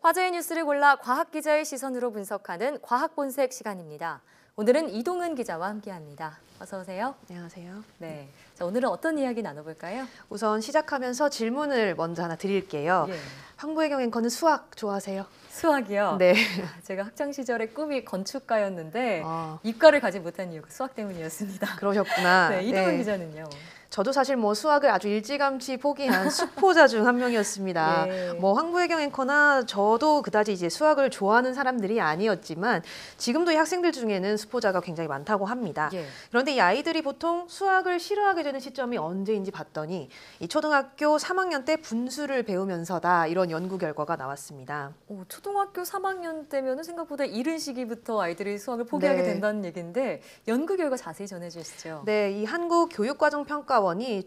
화제의 뉴스를 골라 과학 기자의 시선으로 분석하는 과학 본색 시간입니다. 오늘은 이동은 기자와 함께합니다. 어서 오세요. 안녕하세요. 네, 자, 오늘은 어떤 이야기 나눠볼까요? 우선 시작하면서 질문을 먼저 하나 드릴게요. 예. 황보혜경 앵커는 수학 좋아하세요? 수학이요? 네. 제가 학창 시절에 꿈이 건축가였는데 아. 이과를 가지 못한 이유가 수학 때문이었습니다. 그러셨구나. 네, 이동은 기자는요? 저도 사실 수학을 아주 일찌감치 포기한 수포자 중 한 명이었습니다. 예. 황보혜경 앵커나 저도 그다지 이제 수학을 좋아하는 사람들이 아니었지만 지금도 이 학생들 중에는 수포자가 굉장히 많다고 합니다. 예. 그런데 이 아이들이 보통 수학을 싫어하게 되는 시점이 언제인지 봤더니 이 초등학교 3학년 때 분수를 배우면서다, 이런 연구 결과가 나왔습니다. 초등학교 3학년 때면 생각보다 이른 시기부터 아이들이 수학을 포기하게 된다는 얘기인데 연구 결과 자세히 전해주시죠. 네, 이 한국교육과정평가원이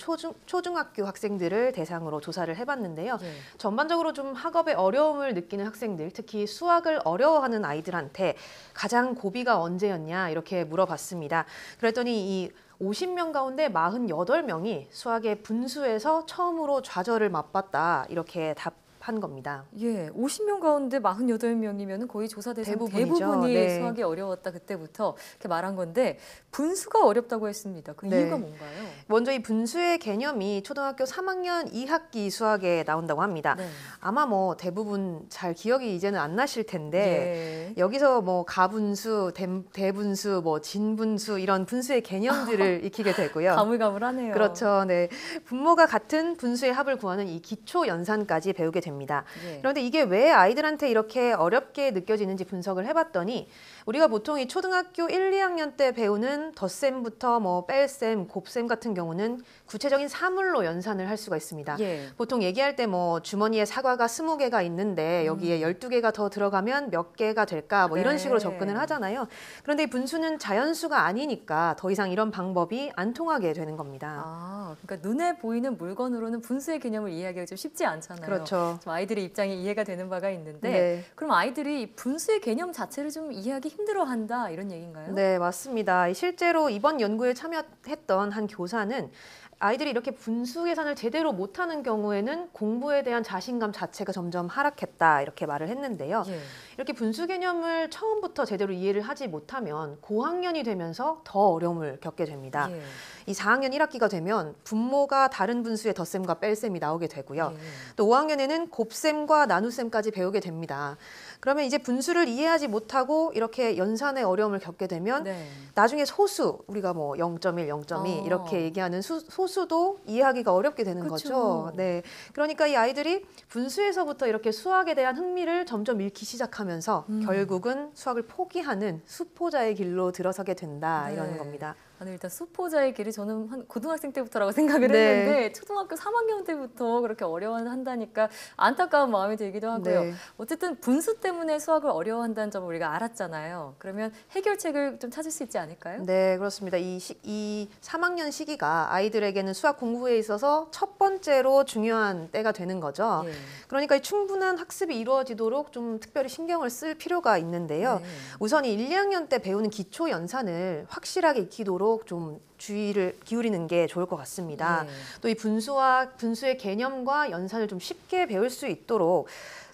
초중학교 학생들을 대상으로 조사를 해봤는데요. 예. 전반적으로 좀 학업에 어려움을 느끼는 학생들, 특히 수학을 어려워하는 아이들한테 가장 고비가 언제였냐 이렇게 물어봤습니다. 그랬더니 이 50명 가운데 48명이 수학의 분수에서 처음으로 좌절을 맛봤다, 이렇게 답한 겁니다. 예, 50명 가운데 48명이면 거의 조사 대상 대부분이죠. 대부분이 네. 수학이 어려웠다, 그때부터 이렇게 말한 건데 분수가 어렵다고 했습니다. 그 네. 이유가 뭔가요? 먼저 이 분수의 개념이 초등학교 3학년 2학기 수학에 나온다고 합니다. 네. 아마 대부분 잘 기억이 이제는 안 나실 텐데 예. 여기서 가분수, 대분수, 진분수 이런 분수의 개념들을 익히게 되고요. 가물가물하네요. 그렇죠. 네. 분모가 같은 분수의 합을 구하는 이 기초 연산까지 배우게 됩니다. 예. 그런데 이게 왜 아이들한테 이렇게 어렵게 느껴지는지 분석을 해봤더니 우리가 보통 이 초등학교 1, 2학년 때 배우는 덧셈부터 뺄셈, 곱셈 같은 경우는 구체적인 사물로 연산을 할 수가 있습니다. 예. 보통 얘기할 때 주머니에 사과가 20개가 있는데 여기에 12개가 더 들어가면 몇 개가 될까 이런 네. 식으로 접근을 하잖아요. 그런데 이 분수는 자연수가 아니니까 더 이상 이런 방법이 안 통하게 되는 겁니다. 아, 그러니까 눈에 보이는 물건으로는 분수의 개념을 이해하기가 좀 쉽지 않잖아요. 그렇죠. 좀 아이들의 입장이 이해가 되는 바가 있는데 네. 그럼 아이들이 분수의 개념 자체를 좀 이해하기 힘들어한다, 이런 얘기인가요? 네, 맞습니다. 실제로 이번 연구에 참여했던 한 교사는 아이들이 이렇게 분수 계산을 제대로 못하는 경우에는 공부에 대한 자신감 자체가 점점 하락했다, 이렇게 말을 했는데요. 예. 이렇게 분수 개념을 처음부터 제대로 이해를 하지 못하면 고학년이 되면서 더 어려움을 겪게 됩니다. 예. 이 4학년 1학기가 되면 분모가 다른 분수의 덧셈과 뺄셈이 나오게 되고요. 예. 또 5학년에는 곱셈과 나눗셈까지 배우게 됩니다. 그러면 이제 분수를 이해하지 못하고 이렇게 연산의 어려움을 겪게 되면 네. 나중에 소수, 우리가 0.1, 0.2 이렇게 얘기하는 소수도 이해하기가 어렵게 되는 그쵸. 거죠. 네, 그러니까 이 아이들이 분수에서부터 이렇게 수학에 대한 흥미를 점점 잃기 시작하면서 결국은 수학을 포기하는 수포자의 길로 들어서게 된다, 네. 이러는 겁니다. 아니, 일단 수포자의 길이 저는 한 고등학생 때부터라고 생각을 네. 했는데 초등학교 3학년 때부터 그렇게 어려워한다니까 안타까운 마음이 들기도 하고요. 네. 어쨌든 분수 때문에 수학을 어려워한다는 점을 우리가 알았잖아요. 그러면 해결책을 좀 찾을 수 있지 않을까요? 네, 그렇습니다. 이 3학년 시기가 아이들에게는 수학 공부에 있어서 첫 번째로 중요한 때가 되는 거죠. 예. 그러니까 이 충분한 학습이 이루어지도록 좀 특별히 신경을 쓸 필요가 있는데요. 네. 우선 이 1, 2학년 때 배우는 기초 연산을 확실하게 익히도록 좀 주의를 기울이는 게 좋을 것 같습니다. 예. 또 이 분수의 개념과 연산을 좀 쉽게 배울 수 있도록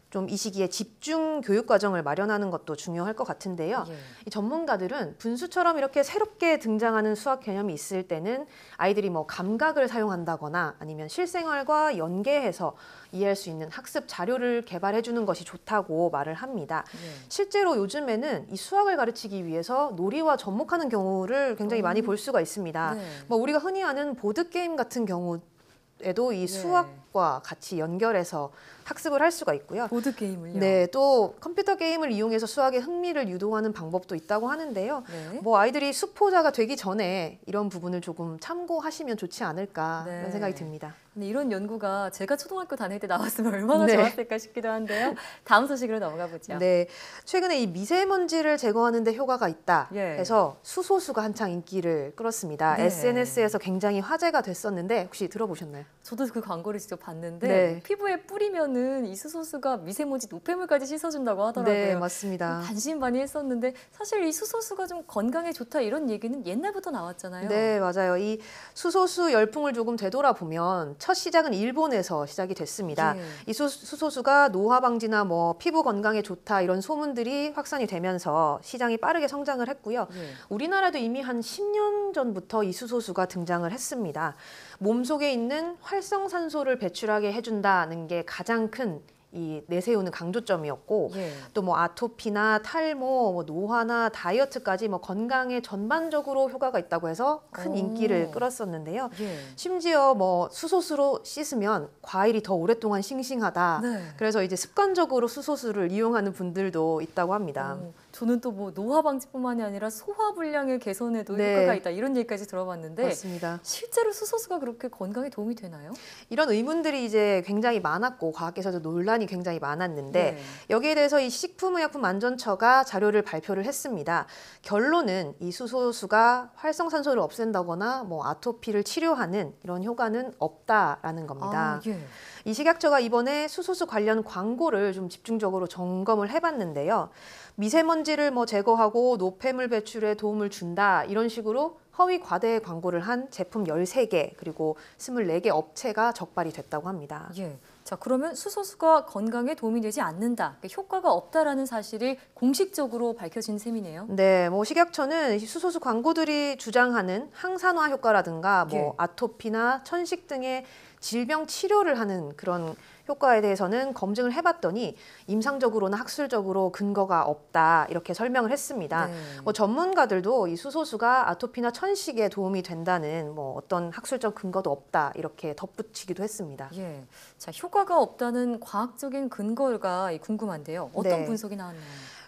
좀 이 시기에 집중 교육 과정을 마련하는 것도 중요할 것 같은데요. 예. 이 전문가들은 분수처럼 이렇게 새롭게 등장하는 수학 개념이 있을 때는 아이들이 감각을 사용한다거나 아니면 실생활과 연계해서 이해할 수 있는 학습 자료를 개발해 주는 것이 좋다고 말을 합니다. 예. 실제로 요즘에는 이 수학을 가르치기 위해서 놀이와 접목하는 경우를 굉장히 많이 볼 수가 있습니다. 네. 우리가 흔히 아는 보드게임 같은 경우에도 이 수학과 같이 연결해서 학습을 할 수가 있고요. 보드 게임을요? 네, 또 컴퓨터 게임을 이용해서 수학의 흥미를 유도하는 방법도 있다고 하는데요. 네. 아이들이 수포자가 되기 전에 이런 부분을 조금 참고하시면 좋지 않을까, 네. 이런 생각이 듭니다. 근데 이런 연구가 제가 초등학교 다닐 때 나왔으면 얼마나 네. 좋았을까 싶기도 한데요. 다음 소식으로 넘어가 보죠. 네, 최근에 이 미세먼지를 제거하는 데 효과가 있다 예. 해서 수소수가 한창 인기를 끌었습니다. 네. SNS에서 굉장히 화제가 됐었는데 혹시 들어보셨나요? 저도 그 광고를 직접 봤는데 네. 피부에 뿌리면은 이 수소수가 미세먼지, 노폐물까지 씻어준다고 하더라고요. 네, 맞습니다. 반신반의했었는데 사실 이 수소수가 좀 건강에 좋다 이런 얘기는 옛날부터 나왔잖아요. 네, 맞아요. 이 수소수 열풍을 조금 되돌아보면 첫 시작은 일본에서 시작이 됐습니다. 예. 이 수소수가 노화 방지나 뭐 피부 건강에 좋다 이런 소문들이 확산이 되면서 시장이 빠르게 성장을 했고요. 예. 우리나라도 이미 한 10년 전부터 이 수소수가 등장을 했습니다. 몸속에 있는 활성산소를 배출하게 해준다는 게 가장 큰 이 내세우는 강조점이었고 예. 또 뭐 아토피나 탈모, 뭐 노화나 다이어트까지 뭐 건강에 전반적으로 효과가 있다고 해서 큰 오. 인기를 끌었었는데요. 예. 심지어 뭐 수소수로 씻으면 과일이 더 오랫동안 싱싱하다. 네. 그래서 이제 습관적으로 수소수를 이용하는 분들도 있다고 합니다. 저는 또 뭐 노화 방지뿐만이 아니라 소화 불량의 개선에도 네. 효과가 있다 이런 얘기까지 들어봤는데 맞습니다. 실제로 수소수가 그렇게 건강에 도움이 되나요? 이런 의문들이 이제 굉장히 많았고 과학계에서도 논란이 굉장히 많았는데 네. 여기에 대해서 이 식품의약품안전처가 자료를 발표를 했습니다. 결론은 이 수소수가 활성산소를 없앤다거나 뭐 아토피를 치료하는 이런 효과는 없다라는 겁니다. 아, 예. 이 식약처가 이번에 수소수 관련 광고를 좀 집중적으로 점검을 해봤는데요. 미세먼지를 뭐 제거하고 노폐물 배출에 도움을 준다 이런 식으로 허위 과대 광고를 한 제품 13개 그리고 24개 업체가 적발이 됐다고 합니다. 예. 자, 그러면 수소수가 건강에 도움이 되지 않는다, 효과가 없다라는 사실이 공식적으로 밝혀진 셈이네요. 네, 뭐 식약처는 수소수 광고들이 주장하는 항산화 효과라든가 뭐 예. 아토피나 천식 등의 질병 치료를 하는 그런 효과에 대해서는 검증을 해봤더니 임상적으로나 학술적으로 근거가 없다 이렇게 설명을 했습니다. 네. 뭐 전문가들도 이 수소수가 아토피나 천식에 도움이 된다는 뭐 어떤 학술적 근거도 없다 이렇게 덧붙이기도 했습니다. 예. 자, 효과가 없다는 과학적인 근거가 궁금한데요. 어떤 네. 분석이 나왔나요?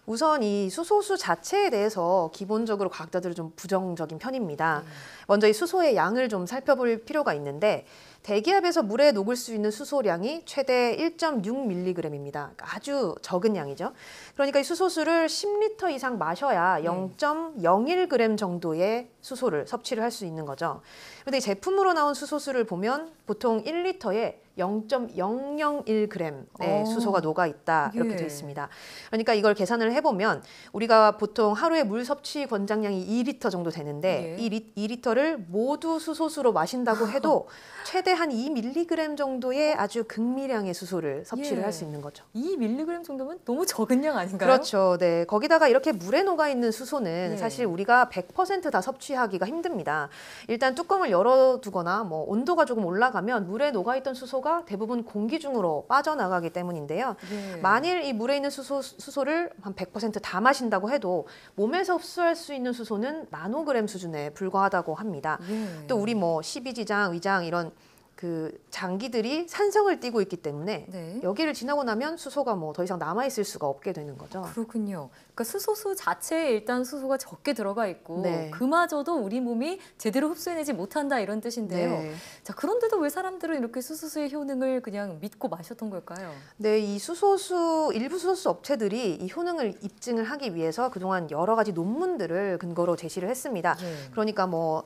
우선 이 수소수 자체에 대해서 기본적으로 과학자들은 좀 부정적인 편입니다. 먼저 이 수소의 양을 좀 살펴볼 필요가 있는데 대기압에서 물에 녹을 수 있는 수소량이 최대 1.6mg입니다. 아주 적은 양이죠. 그러니까 이 수소수를 10리터 이상 마셔야 0.01g 정도의 수소를 섭취를 할 수 있는 거죠. 그런데 이 제품으로 나온 수소수를 보면 보통 1리터에 0.001g의 수소가 녹아 있다 이렇게 예. 되어 있습니다. 그러니까 이걸 계산을 해보면 우리가 보통 하루에 물 섭취 권장량이 2리터 정도 되는데 예. 이 2리터를 모두 수소수로 마신다고 해도 최대 한 2mg 정도의 아주 극미량의 수소를 섭취를 예. 할 수 있는 거죠. 2mg 정도면 너무 적은 양 아닌가요? 그렇죠. 네. 거기다가 이렇게 물에 녹아 있는 수소는 예. 사실 우리가 100%다 섭취하기가 힘듭니다. 일단 뚜껑을 열어두거나 뭐 온도가 조금 올라가면 물에 녹아 있던 수소가 대부분 공기 중으로 빠져나가기 때문인데요. 예. 만일 이 물에 있는 수소를 한 100%다 마신다고 해도 몸에서 흡수할 수 있는 수소는 나노그램 수준에 불과하다고 합니다. 예. 또 우리 뭐 십이지장, 위장 이런 그 장기들이 산성을 띠고 있기 때문에 네. 여기를 지나고 나면 수소가 뭐 더 이상 남아 있을 수가 없게 되는 거죠. 그렇군요. 그러니까 수소수 자체에 일단 수소가 적게 들어가 있고 네. 그마저도 우리 몸이 제대로 흡수해내지 못한다 이런 뜻인데요. 네. 자, 그런데도 왜 사람들은 이렇게 수소수의 효능을 그냥 믿고 마셨던 걸까요? 네, 이 일부 수소수 업체들이 이 효능을 입증을 하기 위해서 그동안 여러 가지 논문들을 근거로 제시를 했습니다. 예. 그러니까 뭐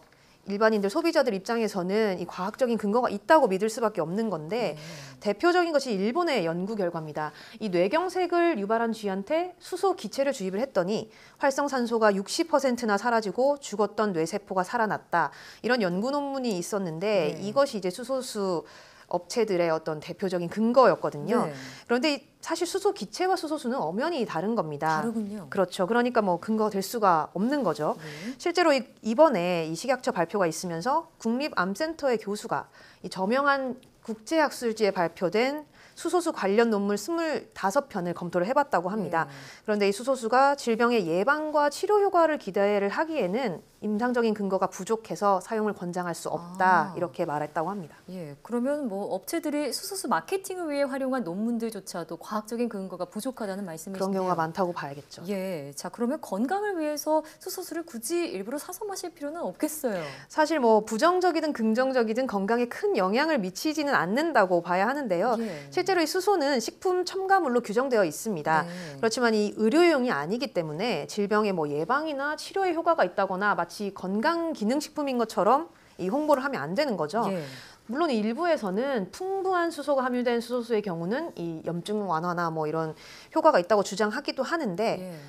일반인들 소비자들 입장에서는 이 과학적인 근거가 있다고 믿을 수밖에 없는 건데 대표적인 것이 일본의 연구 결과입니다. 이 뇌경색을 유발한 쥐한테 수소 기체를 주입을 했더니 활성산소가 60%나 사라지고 죽었던 뇌세포가 살아났다. 이런 연구 논문이 있었는데 네. 이것이 이제 수소수 업체들의 어떤 대표적인 근거였거든요. 네. 그런데 사실 수소 기체와 수소수는 엄연히 다른 겁니다. 다르군요. 그렇죠. 그러니까 뭐 근거가 될 수가 없는 거죠. 네. 실제로 이번에 이 식약처 발표가 있으면서 국립암센터의 교수가 이 저명한 국제학술지에 발표된 수소수 관련 논문 25편을 검토를 해봤다고 합니다. 예. 그런데 이 수소수가 질병의 예방과 치료 효과를 기대를 하기에는 임상적인 근거가 부족해서 사용을 권장할 수 없다. 아. 이렇게 말했다고 합니다. 예, 그러면 뭐 업체들이 수소수 마케팅을 위해 활용한 논문들조차도 과학적인 근거가 부족하다는 말씀이신데요. 그런 경우가 많다고 봐야겠죠. 예, 자, 그러면 건강을 위해서 수소수를 굳이 일부러 사서 마실 필요는 없겠어요. 사실 뭐 부정적이든 긍정적이든 건강에 큰 영향을 미치지는 않는다고 봐야 하는데요. 예. 실제로 이 수소는 식품 첨가물로 규정되어 있습니다. 네. 그렇지만 이 의료용이 아니기 때문에 질병의 뭐 예방이나 치료에 효과가 있다거나 마치 건강기능식품인 것처럼 이 홍보를 하면 안 되는 거죠. 예. 물론 일부에서는 풍부한 수소가 함유된 수소수의 경우는 이 염증 완화나 뭐 이런 효과가 있다고 주장하기도 하는데 예.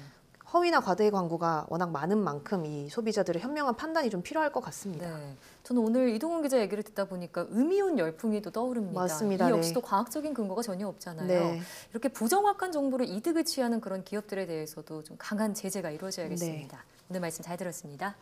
허위나 과대 광고가 워낙 많은 만큼 이 소비자들의 현명한 판단이 좀 필요할 것 같습니다. 네. 저는 오늘 이동훈 기자 얘기를 듣다 보니까 음이온 열풍이 또 떠오릅니다. 맞습니다. 이 네. 역시도 과학적인 근거가 전혀 없잖아요. 네. 이렇게 부정확한 정보로 이득을 취하는 그런 기업들에 대해서도 좀 강한 제재가 이루어져야겠습니다. 네. 오늘 말씀 잘 들었습니다.